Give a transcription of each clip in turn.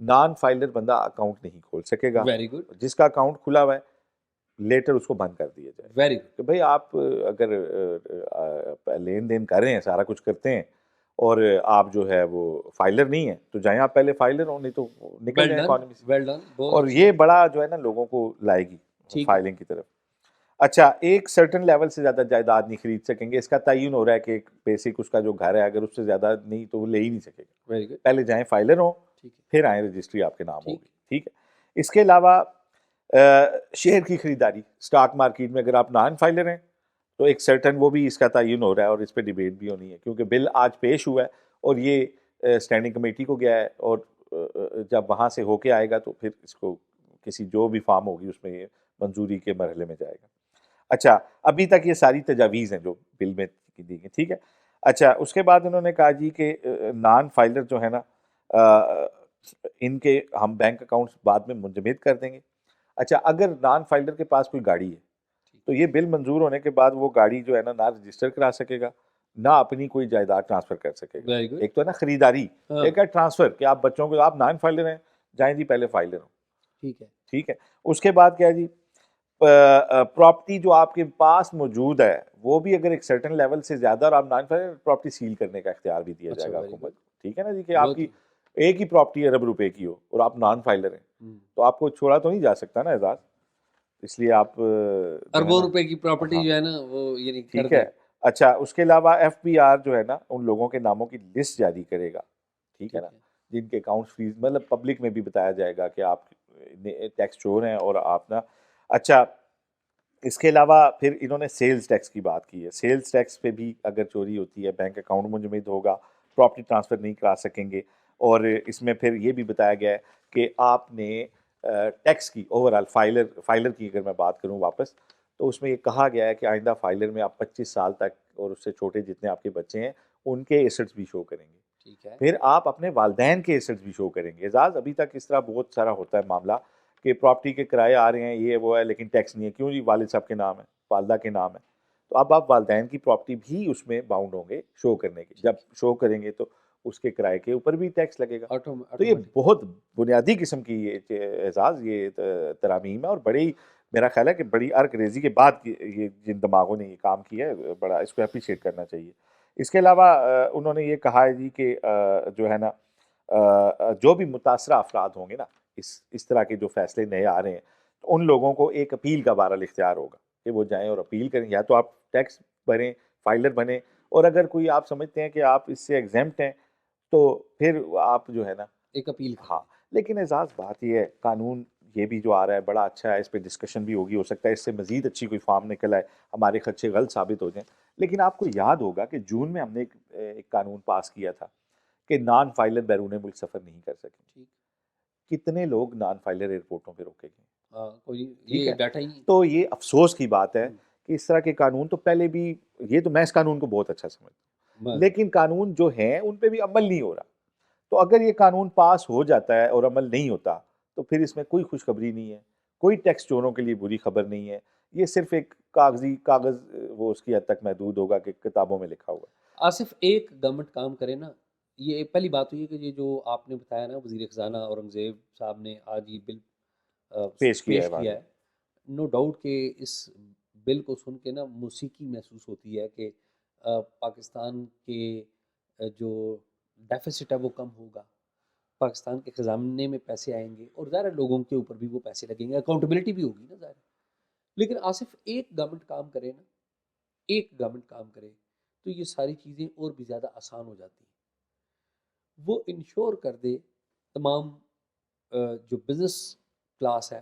Non filer بندہ account نہیں کھول سکے گا. ویری گڈ، جس کا اکاؤنٹ کھلا ہوا ہے لیٹر اس کو بند کر دیا جائے. Very good. کہ بھئی آپ اگر لین دین کر رہے ہیں، سارا کچھ کرتے ہیں اور آپ جو ہے وہ فائلر نہیں ہیں تو جائیں آپ پہلے فائلر ہوں، نہیں تو نکل ویل جائیں ڈن، اکانومی سے. Well done. اور یہ بڑا جو ہے نا لوگوں کو لائے گی ٹھیک ہے. فائلنگ کی طرف. اچھا، ایک سرٹن لیول سے زیادہ جائیداد نہیں خرید سکیں گے. اس کا تعین ہو رہا ہے کہ ایک بیسک اس کا جو گھر ہے اگر اس سے زیادہ نہیں تو وہ لے ہی نہیں سکے گا. Very good. پہلے جائیں فائلر ہوں، ٹھیک ہے. پھر آئیں رجسٹری آپ کے نام ٹھیک. ہوگی. ٹھیک ہے. اس کے علاوہ شیئر کی خریداری اسٹاک مارکیٹ میں اگر آپ نان فائلر ہیں تو ایک سرٹن وہ بھی اس کا تعین ہو رہا ہے اور اس پہ ڈیبیٹ بھی ہونی ہے کیونکہ بل آج پیش ہوا ہے اور یہ اسٹینڈنگ کمیٹی کو گیا ہے اور جب وہاں سے ہو کے آئے گا تو پھر اس کو کسی جو بھی فارم ہوگی اس میں یہ منظوری کے مرحلے میں جائے گا. اچھا، ابھی تک یہ ساری تجاویز ہیں جو بل میں دی گئی. ٹھیک ہے. اچھا، اس کے بعد انہوں نے کہا جی کہ نان فائلر جو ہے نا ان کے ہم بینک اکاؤنٹس بعد میں منجمد کر دیں گے. اچھا، اگر نان فائلر کے پاس کوئی گاڑی ہے تو یہ بل منظور ہونے کے بعد وہ گاڑی جو ہے نا نہ رجسٹر کرا سکے گا نہ اپنی کوئی جائیداد ٹرانسفر کر سکے گا. Very good. ایک تو ہے نا خریداری، ایک ہے ٹرانسفر کہ آپ بچوں کو آپ نان فائلر ہیں جائیں جی پہلے فائلر ہوں. ٹھیک ہے. ٹھیک ہے. اس کے بعد کیا ہے جی پراپرٹی جو آپ کے پاس موجود ہے وہ بھی اگر ایک سرٹن لیول سے زیادہ اور آپ نان فائلر پراپرٹی سیل کرنے کا اختیار بھی دیا جائے گا حکومت. ٹھیک ہے نا جی کہ آپ کی ایک ہی پراپرٹی ارب روپے کی ہو اور آپ نان فائلر ہیں تو آپ کو چھوڑا تو نہیں جا سکتا نا اعزاز، اس لیے آپ اربوں روپے کی پراپرٹی جو ہے نا وہ یعنی کر ٹھیک ہے. اچھا، اس کے علاوہ ایف بی آر جو ہے نا ان لوگوں کے ناموں کی لسٹ جاری کرے گا. ٹھیک ہے نا، جن کے اکاؤنٹ فریز مطلب پبلک میں بھی بتایا جائے گا کہ آپ ٹیکس چور ہیں اور آپ نا. اچھا، اس کے علاوہ پھر انہوں نے سیلز ٹیکس کی بات کی ہے. سیلز ٹیکس پہ بھی اگر چوری ہوتی ہے بینک اکاؤنٹ منجمد ہوگا، پراپرٹی ٹرانسفر نہیں کرا سکیں گے. اور اس میں پھر یہ بھی بتایا گیا ہے کہ آپ نے ٹیکس کی اوور آل فائلر کی اگر میں بات کروں واپس تو اس میں یہ کہا گیا ہے کہ آئندہ فائلر میں آپ 25 سال تک اور اس سے چھوٹے جتنے آپ کے بچے ہیں ان کے ایسٹس بھی شو کریں گے. ٹھیک ہے. پھر آپ اپنے والدین کے ایسٹس بھی شو کریں گے. اعزاز، ابھی تک اس طرح بہت سارا ہوتا ہے معاملہ کہ پراپرٹی کے کرائے آ رہے ہیں یہ وہ ہے لیکن ٹیکس نہیں ہے. کیوں جی؟ والد صاحب کے نام ہے، والدہ کے نام ہے. تو اب آپ والدین کی پراپرٹی بھی اس میں باؤنڈ ہوں گے شو کرنے کے. جب شو کریں گے تو اس کے کرائے کے اوپر بھی ٹیکس لگے گا. تو یہ بہت بنیادی قسم کی اعزاز یہ ترامیم ہے اور بڑی میرا خیال ہے کہ بڑی ارک ریزی کے بعد یہ جن دماغوں نے یہ کام کیا ہے بڑا اس کو اپریشیٹ کرنا چاہیے. اس کے علاوہ انہوں نے یہ کہا ہے جی کہ جو ہے نا جو بھی متاثرہ افراد ہوں گے نا اس طرح کے جو فیصلے نئے آ رہے ہیں تو ان لوگوں کو ایک اپیل کا بہرحال اختیار ہوگا کہ وہ جائیں اور اپیل کریں. یا تو آپ ٹیکس بھریں، فائلر بنیں، اور اگر کوئی آپ سمجھتے ہیں کہ آپ اس سے ایگزیمپٹ ہیں تو پھر آپ جو ہے نا ایک اپیل. ہاں، لیکن اعزاز بات یہ ہے قانون یہ بھی جو آ رہا ہے بڑا اچھا ہے، اس پہ ڈسکشن بھی ہوگی، ہو سکتا ہے اس سے مزید اچھی کوئی فارم نکل آئے، ہمارے خدشے غلط ثابت ہو جائیں. لیکن آپ کو یاد ہوگا کہ جون میں ہم نے ایک قانون پاس کیا تھا کہ نان فائلر بیرون ملک سفر نہیں کر سکیں. کتنے لوگ نان فائلر ایئرپورٹوں پہ روکے گئے؟ یہ ڈاٹا ہی. تو یہ افسوس کی بات ہے کہ اس طرح کے قانون تو پہلے بھی یہ تو میں اس قانون کو بہت اچھا سمجھتا ہوں لیکن قانون جو ہیں ان پہ بھی عمل نہیں ہو رہا. تو اگر یہ قانون پاس ہو جاتا ہے اور عمل نہیں ہوتا تو پھر اس میں کوئی خوشخبری نہیں ہے، کوئی ٹیکس چوروں کے لیے بری خبر نہیں ہے. یہ صرف ایک کاغذ وہ اس کی حد تک محدود ہوگا کہ کتابوں میں لکھا ہوا. آصف، ایک گورنمنٹ کام کرے نا، یہ پہلی بات ہوئی ہے کہ یہ جو آپ نے بتایا نا وزیر خزانہ اورنگزیب صاحب نے آج یہ بل پیش کیا ہے. نو ڈاؤٹ کہ اس بل کو سن کے نا موسیقی محسوس ہوتی ہے کہ پاکستان کے جو ڈیفیسٹ ہے وہ کم ہوگا، پاکستان کے خزانے میں پیسے آئیں گے اور ظاہر لوگوں کے اوپر بھی وہ پیسے لگیں گے، اکاؤنٹیبلٹی بھی ہوگی نا ظاہر. لیکن آصف ایک گورنمنٹ کام کرے نا، ایک گورنمنٹ کام کرے تو یہ ساری چیزیں اور بھی زیادہ آسان ہو جاتی ہیں. وہ انشور کر دے تمام جو بزنس کلاس ہے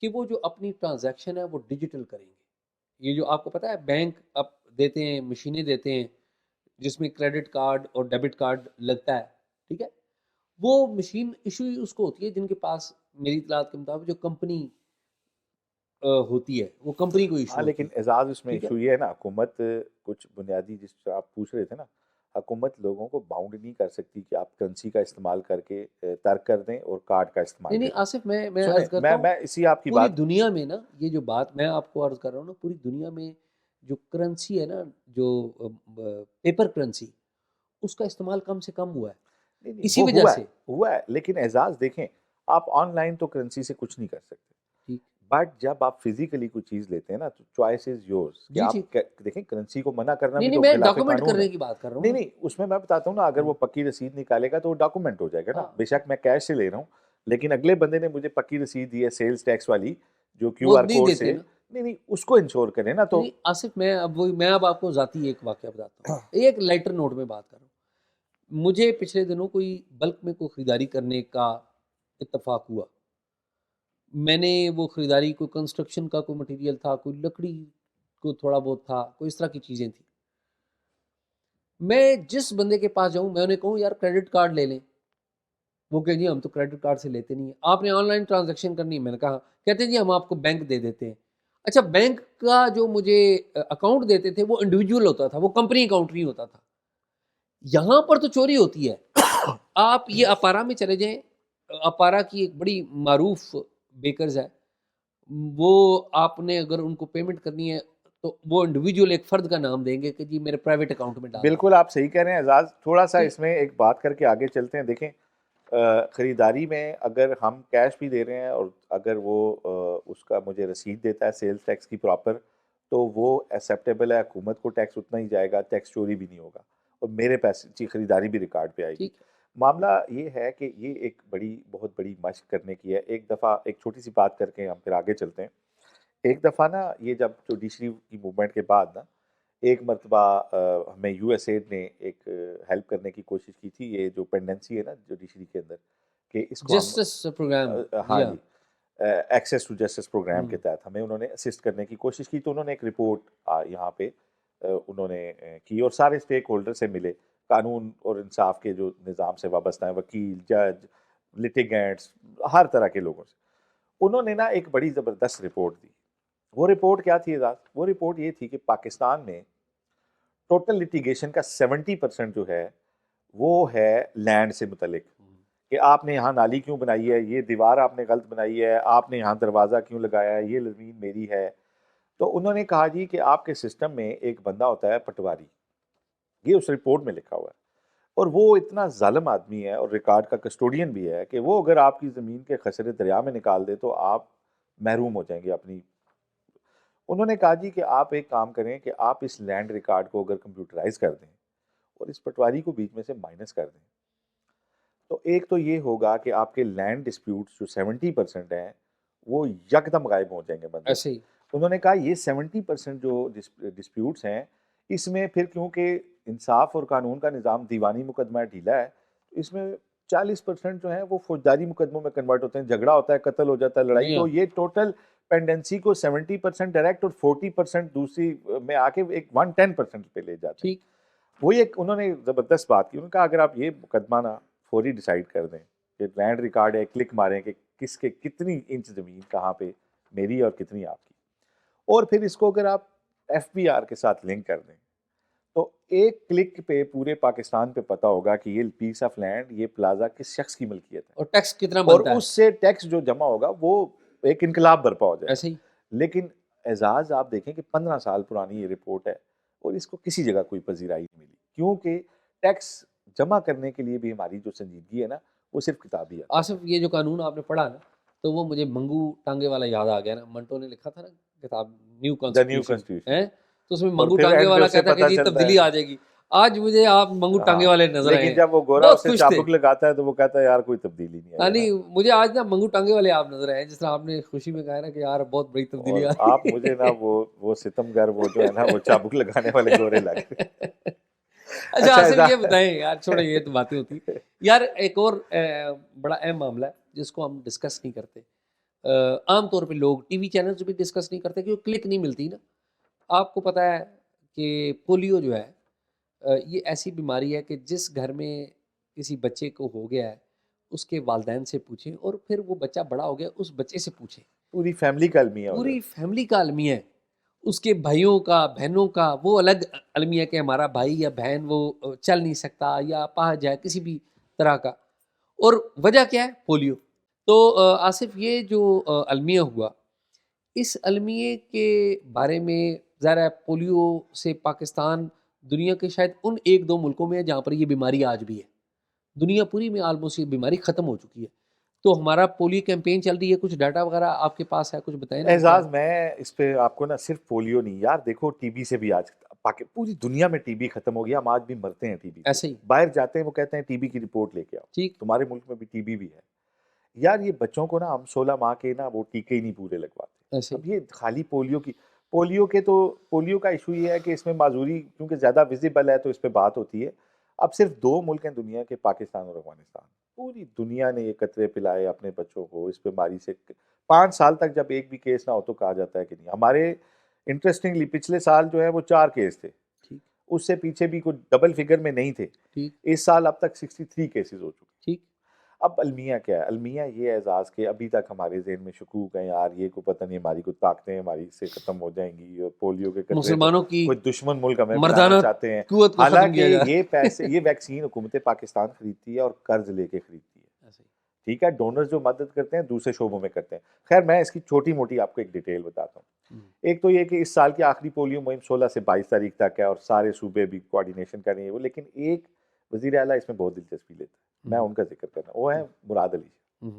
کہ وہ جو اپنی ٹرانزیکشن ہے وہ ڈیجیٹل کریں گے. یہ جو آپ کو پتہ ہے بینک اب دیتے ہیں، مشینیں دیتے ہیں جس میں کریڈٹ کارڈ اور ڈیبٹ کارڈ لگتا ہے. ٹھیک ہے، وہ مشین ایشو ہی اس کو ہوتی ہے جن کے پاس میری اطلاعات کے مطابق جو کمپنی ہوتی ہے وہ کمپنی کو ایشو. لیکن اعزاز اس میں ایشو یہ ہے نا حکومت کچھ بنیادی جس طرح آپ پوچھ رہے تھے نا، حکومت لوگوں کو باؤنڈ نہیں کر سکتی کہ آپ کرنسی کا استعمال کر کے ترک کر دیں اور کارڈ کا استعمال نہیں کریں. آصف، میں عرض کرتا ہوں میں اسی آپ کی پوری بات دنیا میں نا یہ جو بات میں آپ کو عرض کر رہا ہوں نا، پوری دنیا میں جو کرنسی ہے نا، جو پیپر کرنسی، اس کا استعمال کم سے کم ہوا ہے. نہیں نہیں اسی وہ وجہ سے ہوا ہے لیکن اعزاز دیکھیں آپ آن لائن تو کرنسی سے کچھ نہیں کر سکتے ٹھیک بٹ جب آپ فزیکلی کوئی چیز لیتے ہیں نا تو چوائس از یورز کہ جی آپ ٹھیک دیکھیں کرنسی کو منع کرنا نہیں بھی نہیں تو میں خلاف ڈاکومنٹ قانون ہے. کرنے کی بات کر رہا ہوں نہیں نا. نہیں اس میں بتاتا ہوں نا اگر وہ پکی رسید نکالے گا تو وہ ڈاکومنٹ ہو جائے گا نا ہاں بے شک میں کیش سے لے رہا ہوں لیکن اگلے بندے نے مجھے پکی رسید دی ہے سیلز ٹیکس والی جو کیو وہ آر نہیں کوڈ دیتے سے نا. نہیں نہیں اس کو انشور کریں نا تو نہیں آصف میں اب آپ کو ذاتی ایک واقعہ بتاتا ہوں, ایک لائٹر نوٹ میں بات کر رہا ہوں. مجھے پچھلے دنوں کوئی بلک میں کوئی خریداری کرنے کا اتفاق ہوا. میں نے وہ خریداری کوئی کنسٹرکشن کا کوئی مٹیریل تھا, کوئی لکڑی کو تھوڑا بہت تھا, کوئی اس طرح کی چیزیں تھیں. میں جس بندے کے پاس جاؤں میں انہیں کہوں یار کریڈٹ کارڈ لے لیں, وہ کہ جی ہم تو کریڈٹ کارڈ سے لیتے نہیں ہیں, آپ نے آن لائن ٹرانزیکشن کرنی ہے. میں نے کہا, کہتے ہیں جی ہم آپ کو بینک دے دیتے ہیں. اچھا بینک کا جو مجھے اکاؤنٹ دیتے تھے وہ انڈیویجول ہوتا تھا, وہ کمپنی اکاؤنٹ نہیں ہوتا تھا. یہاں پر تو چوری ہوتی ہے. آپ یہ اپارا میں چلے جائیں, اپارا کی ایک بڑی معروف بیکرز ہے, وہ آپ نے اگر ان کو پیمنٹ کرنی ہے تو وہ انڈیویجول ایک فرد کا نام دیں گے کہ جی میرے پرائیویٹ اکاؤنٹ میں ڈال دیں. بالکل آپ صحیح کہہ رہے ہیں اعزاز. تھوڑا سا ٹھیک. اس میں ایک بات کر کے آگے چلتے ہیں. دیکھیں خریداری میں اگر ہم کیش بھی دے رہے ہیں اور اگر وہ اس کا مجھے رسید دیتا ہے سیلز ٹیکس کی پراپر تو وہ ایکسیپٹیبل ہے, حکومت کو ٹیکس اتنا ہی جائے گا, ٹیکس چوری بھی نہیں ہوگا اور میرے پیسے کی خریداری بھی ریکارڈ پہ آئے گی. ٹھیک. معاملہ یہ ہے کہ یہ ایک بہت بڑی مشق کرنے کی ہے. ایک دفعہ ایک چھوٹی سی بات کر کے ہم پھر آگے چلتے ہیں. ایک دفعہ نا یہ جب جوڈیشری کی موومنٹ کے بعد نا ایک مرتبہ ہمیں یو ایس ایڈ نے ایک ہیلپ کرنے کی کوشش کی تھی. یہ جو پینڈنسی ہے نا جوڈیشری کے اندر کہ اس کو ہم جسٹس پروگرام. ہاں جی ایکسیس ٹو جسٹس پروگرام کے ہوں. تحت ہمیں انہوں نے اسسٹ کرنے کی کوشش کی. تو انہوں نے ایک رپورٹ یہاں پہ انہوں نے کی اور سارے اسٹیک ہولڈر سے ملے, قانون اور انصاف کے جو نظام سے وابستہ ہیں, وکیل, جج, لٹیگنٹس, ہر طرح کے لوگوں سے. انہوں نے نا ایک بڑی زبردست رپورٹ دی. وہ رپورٹ کیا تھی اعزاز؟ وہ رپورٹ یہ تھی کہ پاکستان میں ٹوٹل لٹیگیشن کا 70% جو ہے وہ ہے لینڈ سے متعلق, کہ آپ نے یہاں نالی کیوں بنائی ہے, یہ دیوار آپ نے غلط بنائی ہے, آپ نے یہاں دروازہ کیوں لگایا ہے, یہ زمین میری ہے. تو انہوں نے کہا جی کہ آپ کے سسٹم میں ایک بندہ ہوتا ہے پٹواری, یہ اس رپورٹ میں لکھا ہوا ہے, اور وہ اتنا ظالم آدمی ہے اور ریکارڈ کا کسٹوڈین بھی ہے کہ وہ اگر آپ کی زمین کے خسرے دریا میں نکال دے تو آپ محروم ہو جائیں گے اپنی. انہوں نے کہا جی کہ آپ ایک کام کریں کہ آپ اس لینڈ ریکارڈ کو اگر کمپیوٹرائز کر دیں اور اس پٹواری کو بیچ میں سے مائنس کر دیں تو ایک تو یہ ہوگا کہ آپ کے لینڈ ڈسپیوٹس جو 70% ہیں وہ یکدم غائب ہو جائیں گے بندے. ایسے ہی انہوں نے کہا یہ 70% جو ڈسپیوٹس ہیں اس میں پھر کیونکہ انصاف اور قانون کا نظام دیوانی مقدمہ ڈھیلا ہے, اس میں 40% جو ہیں وہ فوجداری مقدموں میں کنورٹ ہوتے ہیں, جھگڑا ہوتا ہے, قتل ہو جاتا ہے, لڑائی. جی ہاں. تو یہ ٹوٹل پینڈنسی کو 70% ڈائریکٹ اور 40% دوسری میں آ کے ایک 110% پہ لے جاتے ہیں. ٹھیک. وہی ایک انہوں نے زبردست بات کی. انہوں نے کہا اگر آپ یہ مقدمہ نا فوری ڈیسائیڈ کر دیں کہ لینڈ ریکارڈ ہے, کلک ماریں کہ کس کے کتنی انچ زمین کہاں پہ میری اور کتنی آپ کی, اور پھر اس کو اگر آپ ایف بی آر کے ساتھ لنک کر دیں تو ایک کلک پہ پورے پاکستان پہ پتہ ہوگا کہ یہ پیس آف لینڈ, یہ پلازا کس شخص کی ملکیت ہے, اور ٹیکس کتنا اور بنتا ہے. اس سے ٹیکس جو جمع ہوگا وہ ایک انقلاب برپا ہو جائے ایسے گا. ہی لیکن اعزاز آپ دیکھیں کہ 15 سال پرانی یہ رپورٹ ہے اور اس کو کسی جگہ کوئی پذیرائی نہیں ملی, کیونکہ ٹیکس جمع کرنے کے لیے بھی ہماری جو سنجیدگی ہے نا وہ صرف کتابی ہے. آصف یہ جو قانون آپ نے پڑھا نا تو وہ مجھے منگو ٹانگے والا یاد آ گیا نا. منٹو نے لکھا تھا نا کتاب new the new constitution constitution, ہے, تو اس میں اور منگو پھر ٹانگے اینڈ پہ والا اسے کہتا ہے کہ پتہ جی چلتا تبدیلی ہے. آ جائے گی. آج مجھے آپ منگو ٹانگے ہاں والے نظر آئے لیکن ہیں, جب وہ گورا بہت اسے خوش تھے. چابک لگاتا ہے تو وہ کہتا ہے یار کوئی تبدیلی نہیں آئی ہے نا. یعنی مجھے آج نا منگو ٹانگے والے آپ نظر آئے ہیں, جس طرح آپ نے خوشی میں کہا نا کہ یار بہت بڑی تبدیلی اور آ آپ رہی مجھے نا وہ ستمگر وہ جو ہے نا وہ چابک لگانے والے گورے لگ رہے. اچھا آصف یہ بتائیں یار, چھوڑے یہ تو باتیں ہوتی یار. ایک اور بڑا اہم معاملہ ہے جس کو ہم ڈسکس نہیں کرتے. عام طور پہ لوگ ٹی وی چینلز بھی ڈسکس نہیں کرتے کیونکہ کلک نہیں ملتی نا. آپ کو پتہ ہے کہ پولیو جو ہے یہ ایسی بیماری ہے کہ جس گھر میں کسی بچے کو ہو گیا ہے اس کے والدین سے پوچھیں, اور پھر وہ بچہ بڑا ہو گیا اس بچے سے پوچھیں. پوری فیملی کا المیہ ہو پوری جاتا فیملی کا المیہ ہے, اس کے بھائیوں کا, بہنوں کا, وہ الگ المیہ ہے کہ ہمارا بھائی یا بہن وہ چل نہیں سکتا یا اپاہج ہے کسی بھی طرح کا. اور وجہ کیا ہے؟ پولیو. تو آصف یہ جو المیہ ہوا, اس المیہ کے بارے میں ظاہر ہے پولیو سے پاکستان دنیا کے شاید ان 1-2 ملکوں میں ہے جہاں پر یہ بیماری آج بھی ہے. دنیا پوری میں آلموسٹ یہ بیماری ختم ہو چکی ہے. تو ہمارا پولیو کیمپین چل رہی ہے, کچھ ڈاٹا وغیرہ آپ کے پاس ہے, کچھ بتائیں نا. اعزاز میں اس پہ آپ کو نا صرف پولیو نہیں یار, دیکھو ٹی بی سے بھی آج پوری دنیا میں ٹی بی ختم ہو گیا, ہم آج بھی مرتے ہیں ٹی بی ایسے سے. ہی باہر جاتے ہیں وہ کہتے ہیں ٹی بی کی رپورٹ لے کے آؤ, ٹھیک. تمہارے ملک میں بھی ٹی بی ہے. یار یہ بچوں کو نا ہم 16 ماہ کے نا وہ ٹیکے ہی نہیں پورے لگواتے. ایسے اب یہ خالی پولیو کا ایشو یہ ہے کہ اس میں معذوری کیونکہ زیادہ ویزیبل ہے تو اس پہ بات ہوتی ہے. اب صرف 2 ملک ہیں دنیا کے, پاکستان اور افغانستان. پوری دنیا نے یہ قطرے پلائے اپنے بچوں کو اس بیماری سے. 5 سال تک جب ایک بھی کیس نہ ہو تو کہا جاتا ہے کہ نہیں. ہمارے انٹرسٹنگلی پچھلے سال جو ہے وہ 4 کیس تھے, ٹھیک اس سے پیچھے بھی کوئی ڈبل فگر میں نہیں تھے. ٹھیک اس سال اب تک 63 کیسز ہو چکے. ٹھیک. اب المیہ کیا ہے؟ المیہ یہ اعزاز کے ابھی تک ہمارے ذہن میں شکوک ہیں یار, یہ کو پتہ نہیں ہماری کوئی طاقتیں ہماری سے ختم ہو جائیں گی, اور پولیو کے قطرے تو مسلمانوں کی کوئی دشمن ملک ہمیں مردانہ بنانا چاہتے ہیں. قوت کو ختم حالانکہ کیا جا رہا یہ پیسے یہ ویکسین حکومت پاکستان خریدتی ہے اور قرض لے کے خریدتی ہے. ہے. ٹھیک ہے, ڈونرز جو مدد کرتے ہیں دوسرے شعبوں میں کرتے ہیں. خیر میں اس کی چھوٹی موٹی آپ کو ایک ڈیٹیل بتاتا ہوں. ایک تو یہ کہ اس سال کی آخری پولیو مہم 16 سے 22 تاریخ تک ہے اور سارے صوبے بھی کوآرڈینیشن کر رہے ہیں وہ, لیکن ایک وزیر اعلیٰ اس میں بہت دلچسپی لیتا ہے, میں ان کا ذکر کرنا, وہ ہے مراد علی شاہ.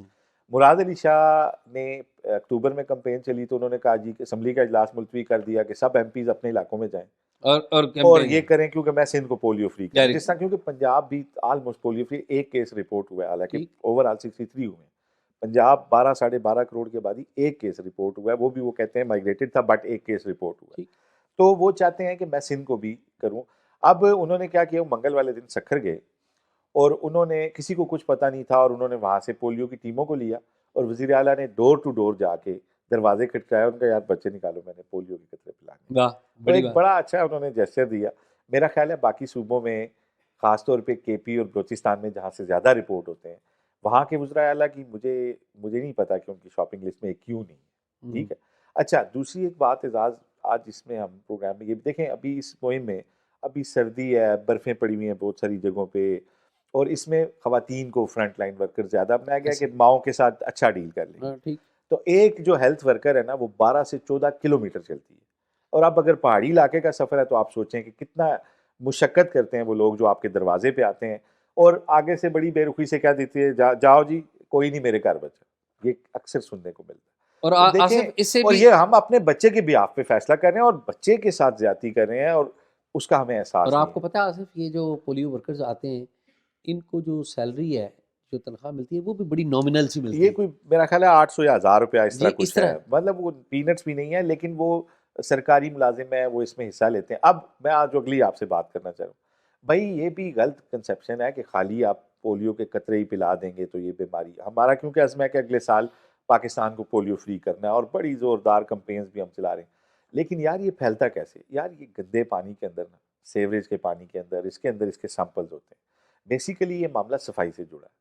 مراد علی شاہ نے اکتوبر میں کمپین چلی تو انہوں نے کہا جی کہ اسمبلی کا اجلاس ملتوی کر دیا کہ سب ایم پیز اپنے علاقوں میں جائیں اور یہ کریں کیونکہ میں سندھ کو پولیو فری کروں. جس طرح کیونکہ پنجاب بھی آلموسٹ پولیو فری, ایک کیس رپورٹ ہوا ہے, حالانکہ اوور آل 63 ہوئے ہیں. پنجاب 12.5 کروڑ کے بعد ہی ایک کیس رپورٹ ہوا ہے, وہ بھی وہ کہتے ہیں مائگریٹڈ تھا بٹ ایک کیس رپورٹ ہوا ہے. تو وہ چاہتے ہیں کہ میں سندھ کو بھی کروں. اب انہوں نے کیا کیا, منگل والے دن سکھر گئے اور انہوں نے کسی کو کچھ پتہ نہیں تھا اور انہوں نے وہاں سے پولیو کی ٹیموں کو لیا اور وزیر اعلیٰ نے ڈور ٹو ڈور جا کے دروازے کھٹکھائے, ان کا یار بچے نکالو, میں نے پولیو کے قطرے پلانے. تو ایک بڑا اچھا انہوں نے جیسچر دیا. میرا خیال ہے باقی صوبوں میں خاص طور پہ کے پی اور بلوچستان میں جہاں سے زیادہ رپورٹ ہوتے ہیں وہاں کے وزراء اعلیٰ کی مجھے نہیں پتا کہ ان کی شاپنگ لسٹ میں کیوں نہیں ہے. ٹھیک ہے. اچھا دوسری ایک بات اعزاز, آج اس میں ہم پروگرام میں یہ دیکھیں, ابھی اس مہم میں ابھی سردی ہے, برفیں پڑی ہوئی ہیں بہت ساری جگہوں پہ, اور اس میں خواتین کو فرنٹ لائن ورکر زیادہ بنایا گیا کہ ماؤں کے ساتھ اچھا ڈیل کر لیں. تو ایک جو ہیلتھ ورکر ہے نا وہ 12 سے 14 کلومیٹر چلتی ہے, اور اب اگر پہاڑی علاقے کا سفر ہے تو آپ سوچیں کہ کتنا مشقت کرتے ہیں وہ لوگ جو آپ کے دروازے پہ آتے ہیں اور آگے سے بڑی بے رخی سے کیا دیتی ہے, جاؤ جی کوئی نہیں میرے گھر بچا. یہ اکثر سننے کو ملتا ہے. اور دیکھیں اس سے اور بھی یہ ہم اپنے بچے کے بیاف پہ فیصلہ کر رہے ہیں اور بچے کے ساتھ زیادتی کر رہے ہیں اور اس کا ہمیں احساس اور نہیں آپ کو پتہ ہے آصف, یہ جو پولیو ورکرز آتے ہیں ان کو جو سیلری ہے, جو تنخواہ ملتی ہے وہ بھی بڑی نامنل سی ملتی ہے. یہ کوئی میرا خیال ہے 800 یا 1000 روپیہ اس طرح جی, کچھ ہے, مطلب وہ پینٹس بھی نہیں ہے, لیکن وہ سرکاری ملازم ہے, وہ اس میں حصہ لیتے ہیں. اب میں آج اگلی آپ سے بات کرنا چاہوں بھائی, یہ بھی غلط کنسیپشن ہے کہ خالی آپ پولیو کے قطرے ہی پلا دیں گے تو یہ بیماری ہمارا, کیونکہ عزم ہے کہ اگلے سال پاکستان کو پولیو فری کرنا ہے اور بڑی زوردار کمپینز بھی ہم چلا رہے ہیں. لیکن یار یہ پھیلتا کیسے؟ یار یہ گندے پانی کے اندر نا, سیوریج کے پانی کے اندر اس کے سیمپلز ہوتے ہیں. بیسیکلی یہ معاملہ صفائی سے جڑا ہے.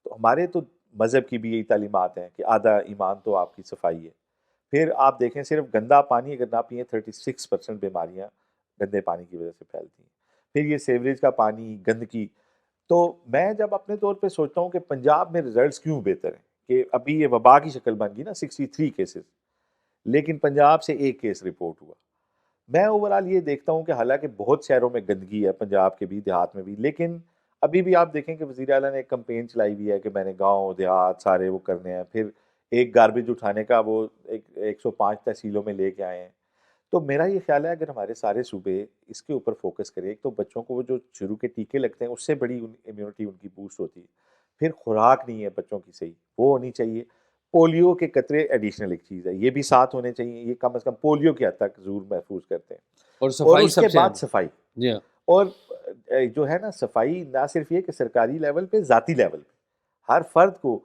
تو ہمارے تو مذہب کی بھی یہی تعلیمات ہیں کہ آدھا ایمان تو آپ کی صفائی ہے. پھر آپ دیکھیں صرف گندا پانی اگر نہ پئیں 36% بیماریاں گندے پانی کی وجہ سے پھیلتی ہیں. پھر یہ سیوریج کا پانی, گندگی. تو میں جب اپنے طور پہ سوچتا ہوں کہ پنجاب میں ریزلٹس کیوں بہتر ہیں, کہ ابھی یہ وبا کی شکل بن گئی نا 63 کیسز, لیکن پنجاب سے ایک کیس رپورٹ ہوا. میں اوورآل یہ دیکھتا ہوں کہ حالانکہ بہت شہروں میں گندگی ہے, پنجاب کے بھی, دیہات میں بھی, لیکن ابھی بھی آپ دیکھیں کہ وزیر اعلیٰ نے ایک کمپین چلائی ہوئی ہے کہ میں نے گاؤں دیہات سارے وہ کرنے ہیں. پھر ایک گاربیج اٹھانے کا وہ 105 تحصیلوں میں لے کے آئے ہیں. تو میرا یہ خیال ہے اگر ہمارے سارے صوبے اس کے اوپر فوکس کریں, ایک تو بچوں کو وہ جو شروع کے ٹیکے لگتے ہیں اس سے بڑی امیونٹی ان کی بوسٹ ہوتی ہے. پھر خوراک نہیں ہے بچوں کی صحیح, وہ ہونی چاہیے. پولیو کے قطرے ایڈیشنل ایک چیز ہے, یہ بھی ساتھ ہونے چاہیے, یہ کم از کم پولیو کی حد تک ضرور محفوظ کرتے ہیں. اور اس کے بعد صفائی. اور جو ہے نا صفائی نہ صرف یہ کہ سرکاری لیول پہ, ذاتی لیول پہ ہر فرد کو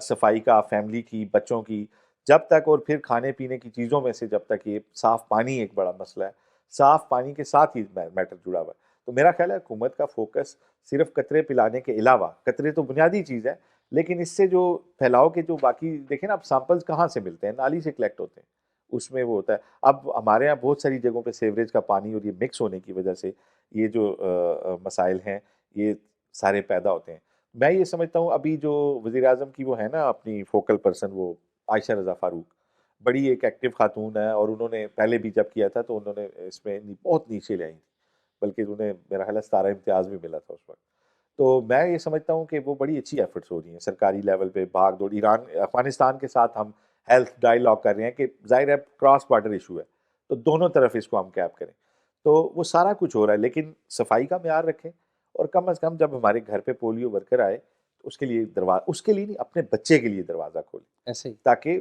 صفائی کا, فیملی کی, بچوں کی, جب تک, اور پھر کھانے پینے کی چیزوں میں سے جب تک, یہ صاف پانی ایک بڑا مسئلہ ہے, صاف پانی کے ساتھ ہی میٹر جڑا ہوا ہے. تو میرا خیال ہے حکومت کا فوکس صرف قطرے پلانے کے علاوہ, قطرے تو بنیادی چیز ہے لیکن اس سے جو پھیلاؤ کے جو باقی دیکھیں نا, اب سیمپلز کہاں سے ملتے ہیں, نالی سے کلیکٹ ہوتے ہیں, اس میں وہ ہوتا ہے. اب ہمارے یہاں بہت ساری جگہوں پہ سیوریج کا پانی اور یہ مکس ہونے کی وجہ سے یہ جو مسائل ہیں یہ سارے پیدا ہوتے ہیں. میں یہ سمجھتا ہوں ابھی جو وزیر اعظم کی وہ ہے نا اپنی فوکل پرسن, وہ عائشہ رضا فاروق, بڑی ایک ایکٹیو خاتون ہے, اور انہوں نے پہلے بھی جب کیا تھا تو انہوں نے اس میں بہت نیچے لے آئی تھی, بلکہ انہیں میرا خیال ہے 17 امتیاز بھی ملا تھا اس وقت. تو میں یہ سمجھتا ہوں کہ وہ بڑی اچھی ایفرٹس ہو رہی ہیں سرکاری لیول پہ، بھاگ دوڑ ایران افغانستان کے ساتھ ہم ہیلتھ ڈائیلاگ کر رہے ہیں کہ ظاہر ہے کراس بارڈر ایشو ہے تو دونوں طرف اس کو ہم کیپ کریں، تو وہ سارا کچھ ہو رہا ہے، لیکن صفائی کا معیار رکھیں، اور کم از کم جب ہمارے گھر پہ پولیو ورکر آئے تو اس کے لیے دروازہ، اس کے لیے نہیں، اپنے بچے کے لیے دروازہ کھولیں ایسے ہی تاکہ،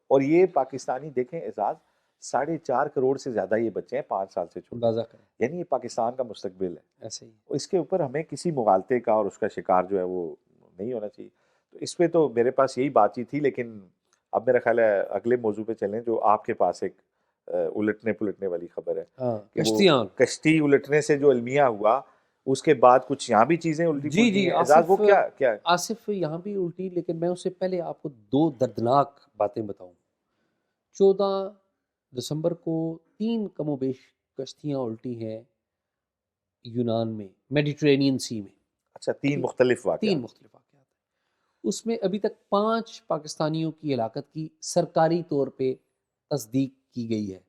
اور یہ پاکستانی دیکھیں اعزاز 4.5 کروڑ سے زیادہ یہ بچے ہیں 5 سال سے چھوٹے، اندازہ کریں، یعنی یہ پاکستان کا مستقبل ہے، ایسے ہی اس کے اوپر ہمیں کسی مغالطے کا اور اس کا شکار جو ہے وہ نہیں ہونا چاہیے. تو اس پہ تو میرے پاس یہی بات چیت تھی، لیکن اب میرا خیال ہے اگلے موضوع پہ چلیں جو آپ کے پاس ایک الٹنے پلٹنے والی خبر ہے ہاں کہ وہ کشتیاں. کشتی الٹنے سے جو المیہ ہوا اس کے بعد کچھ یہاں بھی چیزیں الٹی جی پلٹی جی ہیں اعزاز، وہ کیا آصف یہاں بھی الٹی، لیکن میں اس سے پہلے آپ کو 2 دردناک باتیں بتاؤں. 14 دسمبر کو 3 کم و بیش کشتیاں الٹی ہیں یونان میں، میڈیٹرینین سی میں. اچھا 3 مختلف 3 واقعات. مختلف واقعات ہیں. اس میں ابھی تک 5 پاکستانیوں کی ہلاکت کی سرکاری طور پہ تصدیق کی گئی ہے.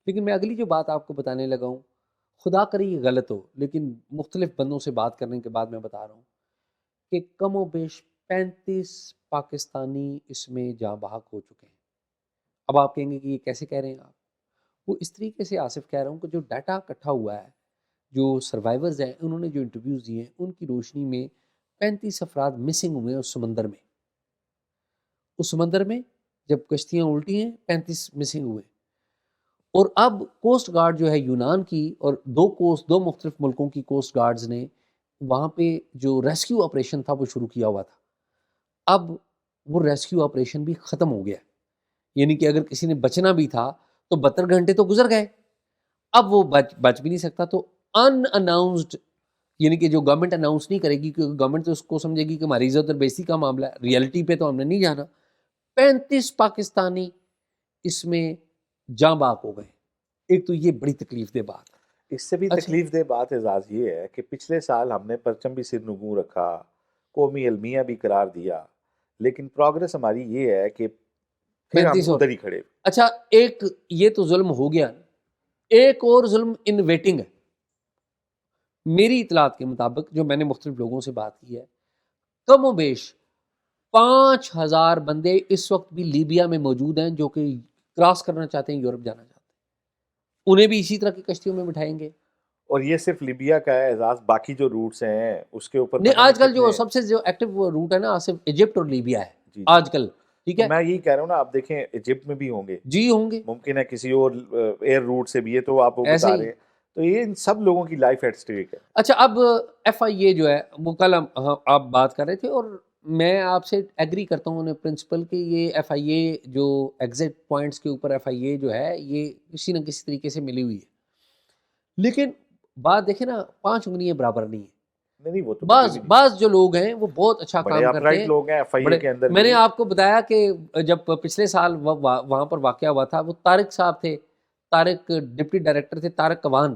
لیکن میں اگلی جو بات آپ کو بتانے لگا ہوں، خدا کرے یہ غلط ہو، لیکن مختلف بندوں سے بات کرنے کے بعد میں بتا رہا ہوں کہ کم و بیش 35 پاکستانی اس میں جاں بحق ہو چکے ہیں. اب آپ کہیں گے کہ یہ کیسے کہہ رہے ہیں آپ؟ وہ اس طریقے سے آصف کہہ رہا ہوں کہ جو ڈاٹا اکٹھا ہوا ہے، جو سروائیورز ہیں انہوں نے جو انٹرویوز دیے ہیں ان کی روشنی میں 35 افراد مسنگ ہوئے ہیں اس سمندر میں. اس سمندر میں جب کشتیاں الٹی ہیں 35 مسنگ ہوئے. اور اب کوسٹ گارڈ جو ہے یونان کی اور 2 مختلف ملکوں کی کوسٹ گارڈز نے وہاں پہ جو ریسکیو آپریشن تھا وہ شروع کیا ہوا تھا. اب وہ ریسکیو آپریشن بھی ختم ہو گیا، یعنی کہ اگر کسی نے بچنا بھی تھا تو 72 گھنٹے تو گزر گئے، اب وہ بچ بھی نہیں سکتا. تو ان اناؤنسڈ، یعنی کہ جو گورنمنٹ اناؤنس نہیں کرے گی، کیونکہ گورنمنٹ تو اس کو سمجھے گی کہ ہماری عزت اور بیزتی کا معاملہ ہے، ریئلٹی پہ تو ہم نے نہیں جانا. 35 پاکستانی اس میں جاں باق ہو گئے. ایک تو یہ بڑی تکلیف دہ بات. اس سے بھی تکلیف دہ بات اعزاز یہ ہے کہ پچھلے سال ہم نے پرچم بھی سر نگوں رکھا، قومی المیہ بھی قرار دیا، لیکن پروگرس ہماری یہ ہے کہ پھر ہم 35 اور ادھر ہی کھڑے. اچھا ایک یہ تو ظلم ہو گیا، ایک اور ظلم ان ویٹنگ ہے. میری اطلاعات کے مطابق جو میں نے مختلف لوگوں سے بات کی ہے، کم و بیش 5000 بندے اس وقت بھی لیبیا میں موجود ہیں جو کہ کراس کرنا چاہتے ہیں، یورپ جانا چاہتے ہیں. انہیں بھی اسی طرح کی کشتیوں میں بٹھائیں گے. اور یہ صرف لیبیا کا ہے اعزاز، باقی جو روٹس ہیں اس کے اوپر نہیں، پتہ آج کل جو کتنے. سب سے جو ایکٹیو روٹ ہے نا صرف ایجپٹ اور لیبیا ہے جی آج کل. ٹھیک تو ہے، میں یہی کہہ رہا ہوں نا، آپ دیکھیں ایجپٹ میں بھی ہوں گے، جی ہوں گے، ممکن ہے کسی اور ایئر روٹ سے بھی، یہ تو آپ وہ ایسے بتا ہی. رہے ہیں. تو یہ ان سب لوگوں کی لائف ایٹ اسٹیک ہے. اچھا اب ایف آئی اے جو ہے وہ کل آپ بات کر رہے تھے، اور میں آپ سے ایگری کرتا ہوں ان پرنسپل کہ یہ ایف آئی اے جو ایگزٹ پوائنٹس کے اوپر ایف آئی اے جو ہے یہ کسی نہ کسی طریقے سے ملی ہوئی ہے. لیکن بات دیکھیں نا، 5 انگلیاں برابر نہیں ہیں. نہیں وہ تو کبھی بھی نہیں. بعض جو لوگ ہیں وہ بہت اچھا بڑے کام اپ کرتے رائٹ ہیں. لوگ ہیں ایف آئی اے بڑے کے اندر میں نے بھی. آپ کو بتایا کہ جب پچھلے سال وہاں پر واقعہ ہوا تھا، وہ طارق صاحب تھے، طارق ڈپٹی ڈائریکٹر تھے، طارق کوان.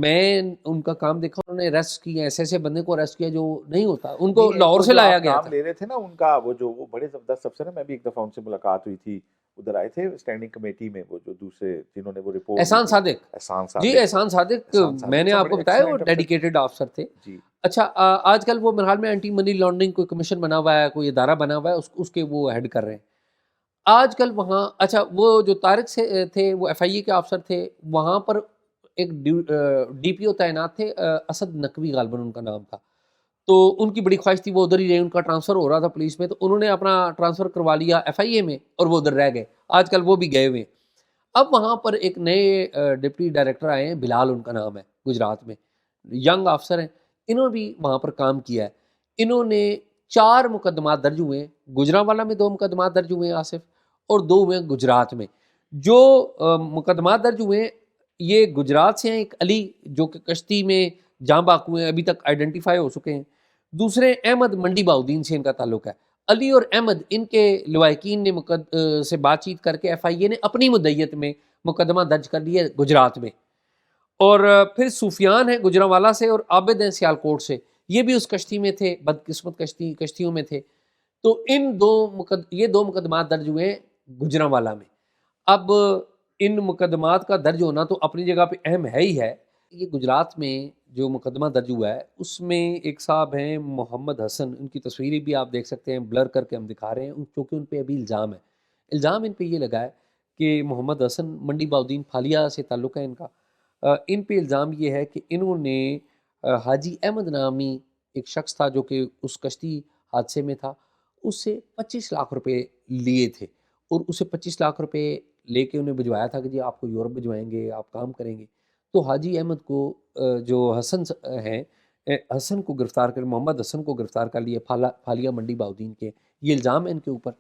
میں ان کا کام دیکھا، انہوں نے ریسٹ کیا، ایسے بندے کو ریسٹ کیا جو نہیں ہوتا، ان کو نہیں، لاہور وہ سے جو لایا آپ گیا نام تھا. لے رہے تھے نا ان کا، وہ بڑے زبردست افسر ہیں. میں بھی ایک دفعہ ان سے ملاقات ہوئی تھی، ادھر آئے تھے اسٹینڈنگ کمیٹی میں، وہ جو دوسرے جنہوں نے وہ رپورٹ. احسان صادق. احسان جی صادق. احسان صادق میں نے آپ کو بتایا وہ ڈیڈیکیٹڈ آفسر تھے. جی. اچھا آج کل وہ مرحال میں اینٹی منی لانڈرنگ کوئی کمیشن بنا ہوا ہے، کوئی ادارہ بنا ہوا ہے، اس کے وہ ہیڈ کر رہے ہیں آج کل وہاں. اچھا وہ جو طارق سے تھے وہ ایف آئی اے کے آفسر تھے، وہاں پر ایک ڈی پی او تعینات تھے، اسد نقوی غالباً ان کا نام تھا. تو ان کی بڑی خواہش تھی وہ ادھر ہی رہے، ان کا ٹرانسفر ہو رہا تھا پولیس میں، تو انہوں نے اپنا ٹرانسفر کروا لیا ایف آئی اے میں اور وہ ادھر رہ گئے. آج کل وہ بھی گئے ہوئے ہیں. اب وہاں پر ایک نئے ڈپٹی ڈائریکٹر آئے ہیں، بلال ان کا نام ہے، گجرات میں، ینگ آفسر ہیں. انہوں نے بھی وہاں پر کام کیا ہے. انہوں نے 4 مقدمات درج ہوئے ہیں. گجرانوالہ میں 2 مقدمات درج ہوئے ہیں آصف، اور 2 ہوئے ہیں گجرات میں. جو مقدمات درج ہوئے ہیں یہ گجرات سے ہیں. ایک علی جو کہ کشتی میں جاں باق ہوئے ہیں، ابھی تک آئیڈینٹیفائی ہو چکے ہیں. دوسرے احمد منڈی باؤدین سے ان کا تعلق ہے. علی اور احمد ان کے لواحقین نے سے بات چیت کر کے ایف آئی اے نے اپنی مدعیت میں مقدمہ درج کر لیا گجرات میں. اور پھر سفیان ہے گجرانوالہ سے، اور عابد ہیں سیالکوٹ سے، یہ بھی اس کشتی میں تھے، بدقسمت کشتیوں میں تھے. تو یہ 2 مقدمات درج ہوئے ہیں گجرانوالہ میں. اب ان مقدمات کا درج ہونا تو اپنی جگہ پہ اہم ہے ہی ہے. یہ گجرات میں جو مقدمہ درج ہوا ہے اس میں ایک صاحب ہیں محمد حسن، ان کی تصویریں بھی آپ دیکھ سکتے ہیں، بلر کر کے ہم دکھا رہے ہیں کیونکہ ان پہ ابھی الزام ہے. الزام ان پہ یہ لگا ہے کہ محمد حسن منڈی باؤدین پھالیا سے تعلق ہے ان کا. ان پہ الزام یہ ہے کہ انہوں نے حاجی احمد نامی ایک شخص تھا جو کہ اس کشتی حادثے میں تھا، اس سے 25 لاکھ روپے لیے تھے، اور اسے 25 لاکھ روپے لے کے انہیں بھجوایا تھا کہ جی آپ کو یورپ بھجوائیں گے، آپ کام کریں گے. تو حاجی احمد کو جو حسن ہیں، حسن کو گرفتار کر، محمد حسن کو گرفتار کر لیے پھالیا منڈی باؤدین کے. یہ الزام ہے ان کے اوپر.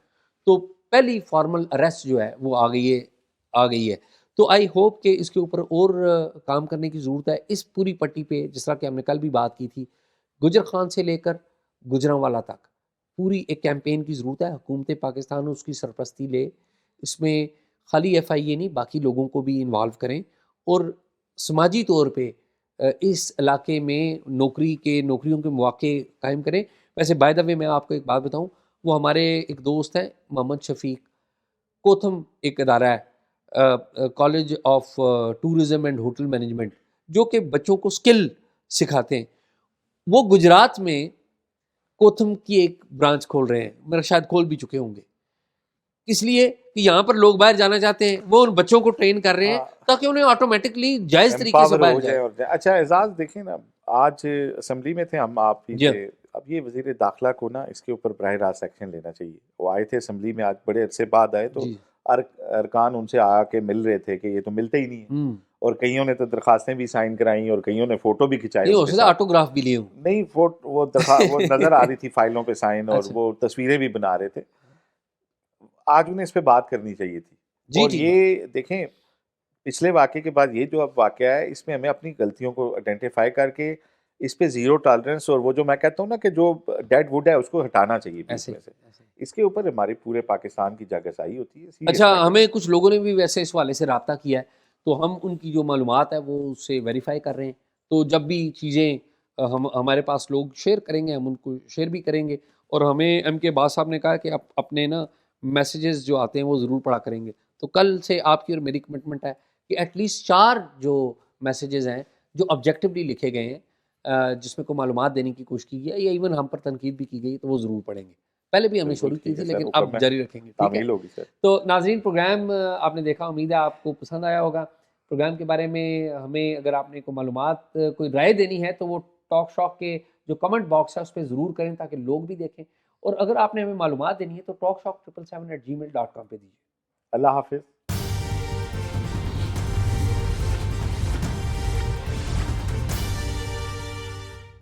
تو پہلی فارمل اریسٹ جو ہے وہ آ گئی ہے. تو آئی ہوپ کہ اس کے اوپر اور کام کرنے کی ضرورت ہے. اس پوری پٹی پہ جس طرح کہ ہم نے کل بھی بات کی تھی، گجر خان سے لے کر گجرانوالا تک پوری ایک کیمپین کی ضرورت ہے. حکومت پاکستان اس کی سرپرستی لے، اس میں خالی ایف آئی اے نہیں باقی لوگوں کو بھی انوالو کریں، اور سماجی طور پہ اس علاقے میں نوکریوں کے مواقع قائم کریں. ویسے بائی دا وے میں آپ کو ایک بات بتاؤں، وہ ہمارے ایک دوست ہیں محمد شفیق، کوتھم ایک ادارہ ہے college of tourism and hotel management, جو کہ بچوں کو سکل سکھاتے ہیں. وہ گجرات میں کوتھم کی ایک برانچ کھول رہے ہیں، میرا شاید کھول بھی چکے ہوں گے. اس لیے کہ یہاں پر لوگ باہر جانا چاہتے ہیں، وہ ان بچوں کو ٹرین کر رہے ہیں تاکہ انہیں آٹومیٹکلی جائز طریقے سے امپاور باہر ہو جائے. جائے اور جائے. اچھا اعزاز دیکھیں نا، آج اسمبلی میں تھے ہم، آپ ہی جی تھے. اب یہ وزیر داخلہ کو نا اس کے اوپر براہ راست ایکشن لینا چاہیے. وہ آئے تھے اسمبلی میں، آج بڑے عرصے بعد آئے، تو جی ارکان ان سے آ کے مل رہے تھے کہ یہ تو ملتے ہی نہیں ہیں، اور کئیوں نے تو درخواستیں بھی سائن کرائیں اور کئیوں نے فوٹو بھی کھنچائے نہیں ان ہو کے سکتا ساتھ. آٹوگراف بھی لیے ہوں. نہیں وہ وہ نظر آ رہی تھی فائلوں پہ سائن، اور اچھا وہ تصویریں بھی بنا رہے تھے. آج انہیں اس پہ بات کرنی چاہیے تھی. جی اور ٹھیک بات. یہ دیکھیں، پچھلے واقعے کے بعد یہ جو اب واقعہ ہے، اس میں ہمیں اپنی غلطیوں کو آئیڈینٹیفائی کر کے اس پہ زیرو ٹالرنس، اور وہ جو میں کہتا ہوں نا کہ جو ڈیڈ ووڈ ہے اس کو ہٹانا چاہیے بیچ ایسے میں سے. ایسے. اس کے اوپر ہماری پورے پاکستان کی جاگرسائی ہوتی ہے. سیریس اچھا، میٹر ہے. ہمیں کچھ لوگوں نے بھی ویسے اس حوالے سے رابطہ کیا ہے، تو ہم ان کی جو معلومات ہے وہ اس سے ویریفائی کر رہے ہیں. تو جب بھی چیزیں ہمارے پاس لوگ شیئر کریں گے، ہم ان کو شیئر بھی کریں گے. اور ہمیں ایم کے باز صاحب نے کہا کہ اپنے نا میسیجز جو آتے ہیں وہ ضرور پڑھا کریں گے. تو کل سے آپ کی اور میری کمٹمنٹ ہے کہ ایٹ لیسٹ 4 جو میسیجز ہیں جو آبجیکٹیولی لکھے گئے ہیں، جس میں کوئی معلومات دینے کی کوشش کی گئی یا ایون ہم پر تنقید بھی کی گئی، تو وہ ضرور پڑھیں گے. پہلے بھی ہم نے بالکل شروع کی ٹھیک تھی ہے سر، لیکن اوپر اب میں جاری رکھیں گے. ٹھیک ہے. تعمیل ہوگی سر. تو ناظرین، پروگرام آپ نے دیکھا، امید ہے آپ کو پسند آیا ہوگا. پروگرام کے بارے میں ہمیں اگر آپ نے کوئی معلومات، کوئی رائے دینی ہے تو وہ ٹاک شاک کے جو کمنٹ باکس ہے اس پہ ضرور کریں تاکہ لوگ بھی دیکھیں. اور اگر آپ نے ہمیں معلومات دینی ہے تو talkshock777@gmail.com پہ دیجیے. اللہ حافظ.